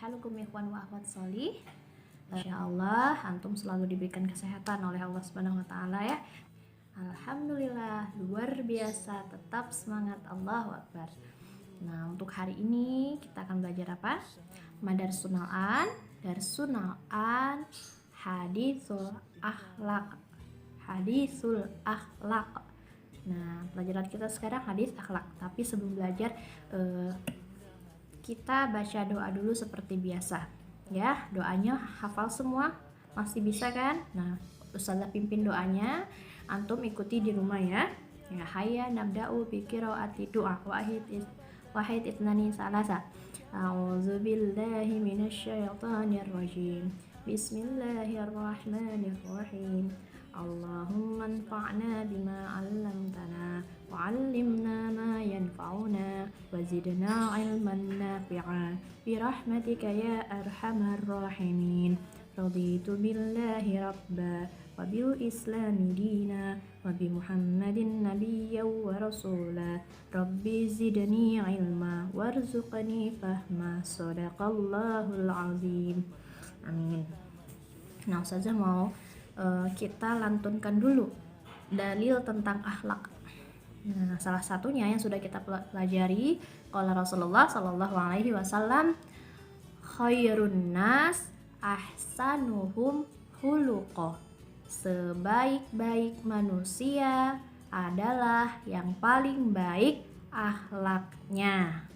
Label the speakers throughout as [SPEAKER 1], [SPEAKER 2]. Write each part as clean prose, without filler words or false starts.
[SPEAKER 1] halukum ikhwan wa akhwat sholih. Insyaallah antum selalu diberikan kesehatan oleh Allah Subhanahu wa taala ya. Alhamdulillah, luar biasa, tetap semangat, Allahu Akbar. Nah, untuk hari ini kita akan belajar apa? Madarsul An, Darsul An, Hadisul Akhlak. Hadisul Akhlak. Nah, pelajaran kita sekarang hadis akhlak. Tapi sebelum belajar kita baca doa dulu seperti biasa. Ya, doanya hafal semua? Masih bisa kan? Nah, Ustazah pimpin doanya, antum ikuti di rumah ya. Ya, hayya nabda'u bi qiraati doa. Wahid itnani salasa. A'udzu billahi minasyaitonir rajim. Bismillahirrahmanirrahim. Allahumma anfa'na bima 'allamtana wa 'allimna ma yanfa'una wa zidna 'ilman nafi'a bi rahmatika ya arhamar rahimin. Raditu billahi rabba wa bil islami dina wa bi muhammadin nabiyyan wa rasula. Rabbi zidni 'ilma warzuqni fahma. Shadaqallahul azim. Amin. Nah, Ustazah mau kita lantunkan dulu dalil tentang akhlak. Nah, salah satunya yang sudah kita pelajari, qala Rasulullah sallallahu alaihi wasallam, khairun nas ahsanuhum khuluqa. Sebaik-baik manusia adalah yang paling baik akhlaknya.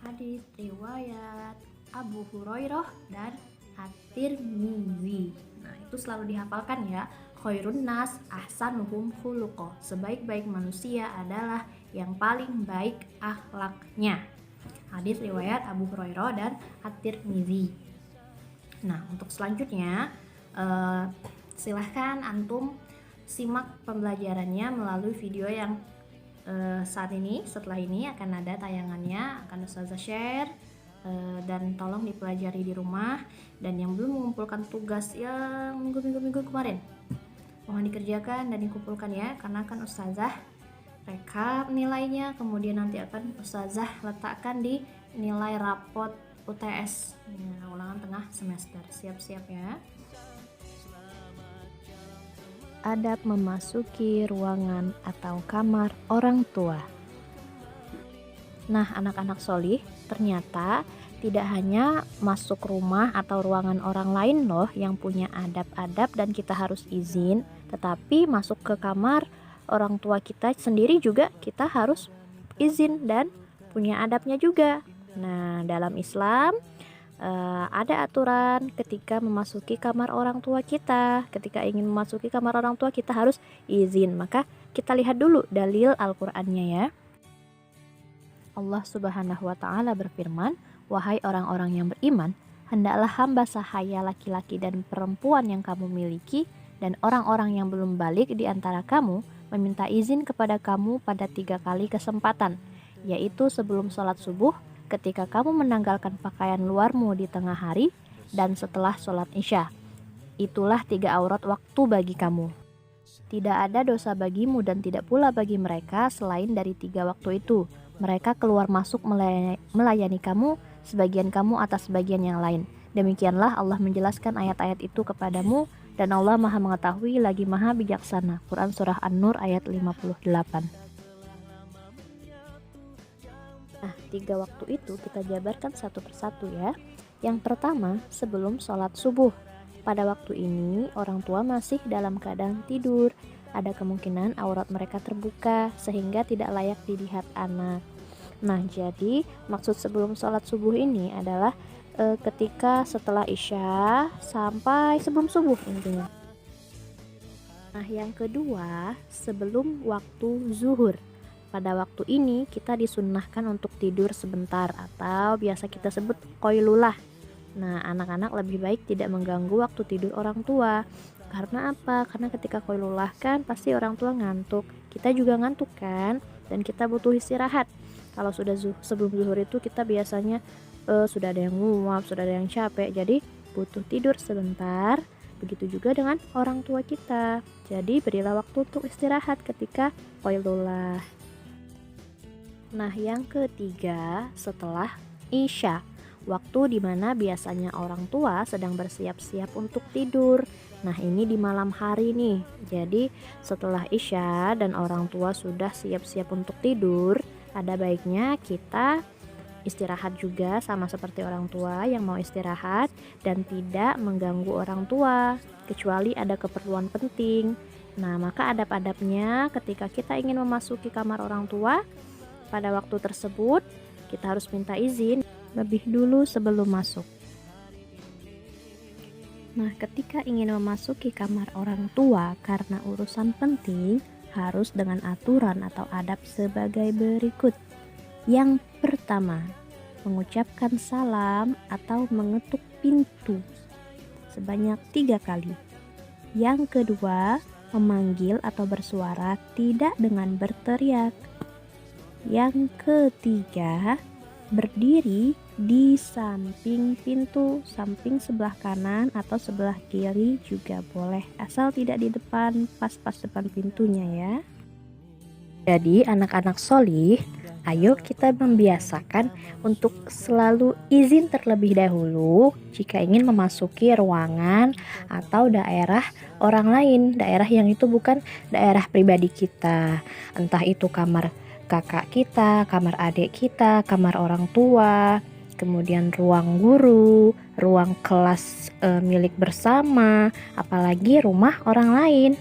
[SPEAKER 1] Hadis riwayat Abu Hurairah dan At-Tirmizi. Nah, itu selalu dihafalkan ya. Khairun nas ahsanuhum khuluqa. Sebaik-baik manusia adalah yang paling baik akhlaknya. Hadis riwayat Abu Hurairah dan At-Tirmizi. Nah, untuk selanjutnya silahkan antum simak pembelajarannya melalui video yang saat ini. Setelah ini akan ada tayangannya, akan Ustazah share. Dan tolong dipelajari di rumah. Dan yang belum mengumpulkan tugas yang minggu kemarin, mohon dikerjakan dan dikumpulkan ya, karena akan Ustazah rekap nilainya, kemudian nanti akan Ustazah letakkan di nilai rapot UTS ulangan tengah semester. Siap-siap ya. Adab memasuki ruangan atau kamar orang tua. Nah, anak-anak sholih, ternyata tidak hanya masuk rumah atau ruangan orang lain loh yang punya adab-adab dan kita harus izin, tetapi masuk ke kamar orang tua kita sendiri juga kita harus izin dan punya adabnya juga. Nah, dalam Islam ada aturan ketika memasuki kamar orang tua kita. Ketika ingin memasuki kamar orang tua kita harus izin. Maka kita lihat dulu dalil Al-Qur'annya ya. Allah Subhanahu wa taala berfirman, "Wahai orang-orang yang beriman, hendaklah hamba sahaya laki-laki dan perempuan yang kamu miliki dan orang-orang yang belum balik di antara kamu meminta izin kepada kamu pada 3 kali kesempatan, yaitu sebelum sholat subuh, ketika kamu menanggalkan pakaian luarmu di tengah hari, dan setelah sholat isya. Itulah 3 aurat waktu bagi kamu. Tidak ada dosa bagimu dan tidak pula bagi mereka selain dari 3 waktu itu. Mereka keluar masuk melayani kamu, sebagian kamu atas sebagian yang lain. Demikianlah Allah menjelaskan ayat-ayat itu kepadamu, dan Allah Maha Mengetahui lagi Maha Bijaksana." Quran Surah An-Nur ayat 58. Nah, 3 waktu itu kita jabarkan satu persatu ya. Yang pertama, sebelum sholat subuh. Pada waktu ini, orang tua masih dalam keadaan tidur. Ada kemungkinan aurat mereka terbuka sehingga tidak layak dilihat anak. Nah, jadi maksud sebelum sholat subuh ini adalah ketika setelah isya sampai sebelum subuh intinya. Nah, yang kedua, sebelum waktu zuhur. Pada waktu ini kita disunnahkan untuk tidur sebentar atau biasa kita sebut qailulah. Nah, anak-anak lebih baik tidak mengganggu waktu tidur orang tua. Karena apa? Karena ketika qailulah kan pasti orang tua ngantuk. Kita juga ngantuk kan? Dan kita butuh istirahat. Kalau sudah sebelum zuhur itu kita biasanya sudah ada yang nguap, sudah ada yang capek. Jadi butuh tidur sebentar. Begitu juga dengan orang tua kita. Jadi berilah waktu untuk istirahat ketika qailulah. Nah, yang ketiga setelah isya. waktu dimana biasanya orang tua sedang bersiap-siap untuk tidur. Nah, ini di malam hari nih. Jadi setelah Isya dan orang tua sudah siap-siap untuk tidur, ada baiknya kita istirahat juga sama seperti orang tua yang mau istirahat dan tidak mengganggu orang tua kecuali ada keperluan penting. Nah, maka adab-adabnya ketika kita ingin memasuki kamar orang tua pada waktu tersebut, kita harus minta izin lebih dulu sebelum masuk. Nah, ketika ingin memasuki kamar orang tua karena urusan penting, harus dengan aturan atau adab sebagai berikut. Yang pertama, mengucapkan salam atau mengetuk pintu sebanyak 3 kali. Yang kedua, memanggil atau bersuara tidak dengan berteriak. Yang ketiga, berdiri di samping pintu, samping sebelah kanan atau sebelah kiri juga boleh, asal tidak di depan, pas-pas depan pintunya ya. Jadi anak-anak solih, ayo kita membiasakan untuk selalu izin terlebih dahulu jika ingin memasuki ruangan atau daerah orang lain, daerah yang itu bukan daerah pribadi kita, entah itu kamar kakak kita, kamar adik kita, kamar orang tua, kemudian ruang guru, ruang kelas milik bersama, apalagi rumah orang lain.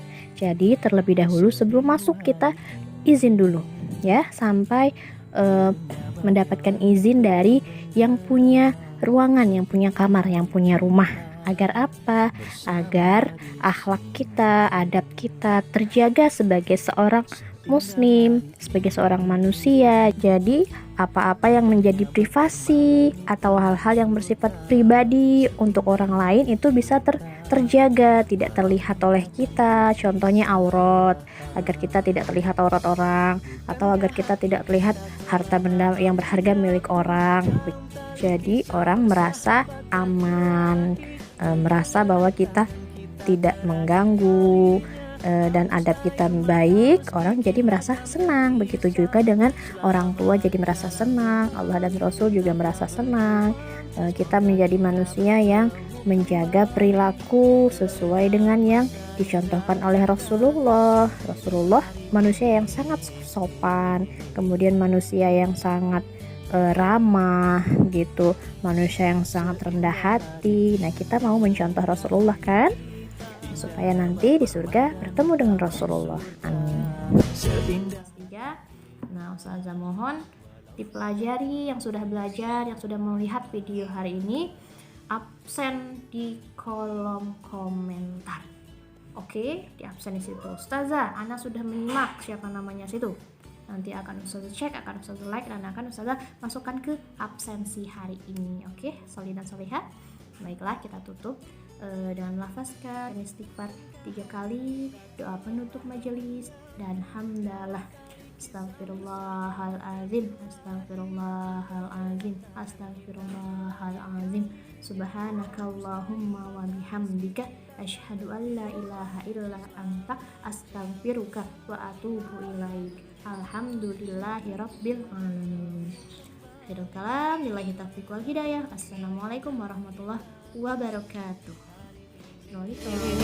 [SPEAKER 1] Jadi terlebih dahulu sebelum masuk kita izin dulu ya, sampai mendapatkan izin dari yang punya ruangan, yang punya kamar, yang punya rumah. Agar apa? Agar akhlak kita, adab kita terjaga sebagai seorang muslim, sebagai seorang manusia. Jadi apa-apa yang menjadi privasi atau hal-hal yang bersifat pribadi untuk orang lain itu bisa terjaga, tidak terlihat oleh kita. Contohnya aurat, agar kita tidak terlihat aurat orang, atau agar kita tidak terlihat harta benda yang berharga milik orang. Jadi orang merasa aman, merasa bahwa kita tidak mengganggu, dan adab kita baik, orang jadi merasa senang. Begitu juga dengan orang tua jadi merasa senang, Allah dan Rasul juga merasa senang. Kita menjadi manusia yang menjaga perilaku sesuai dengan yang dicontohkan oleh Rasulullah. Rasulullah manusia yang sangat sopan, kemudian manusia yang sangat ramah gitu, manusia yang sangat rendah hati. Nah, kita mau mencontoh Rasulullah kan, supaya nanti di surga bertemu dengan Rasulullah. Amin. Nah, Ustazah mohon dipelajari, yang sudah belajar, yang sudah melihat video hari ini, absen di kolom komentar. Oke, di absen di situ. Ustazah, Ana sudah menyimak siapa namanya situ. Nanti akan Ustazah cek, akan Ustazah like, dan akan Ustazah masukkan ke absensi hari ini. Oke, solih dan solihah. Baiklah, kita tutup dengan melafazkan istighfar 3 kali, doa penutup majelis, dan hamdalah. Astagfirullahaladzim, astagfirullahaladzim, astagfirullahaladzim. Subhanakallahumma wa bihamdika asyhadu an la ilaha illa anta astaghfiruka wa atubu ilaik. Alhamdulillahi rabbil alamin. Akhirul kalam, billahi taufiq wal hidayah. Assalamualaikum warahmatullahi wabarakatuh. Assalamualaikum.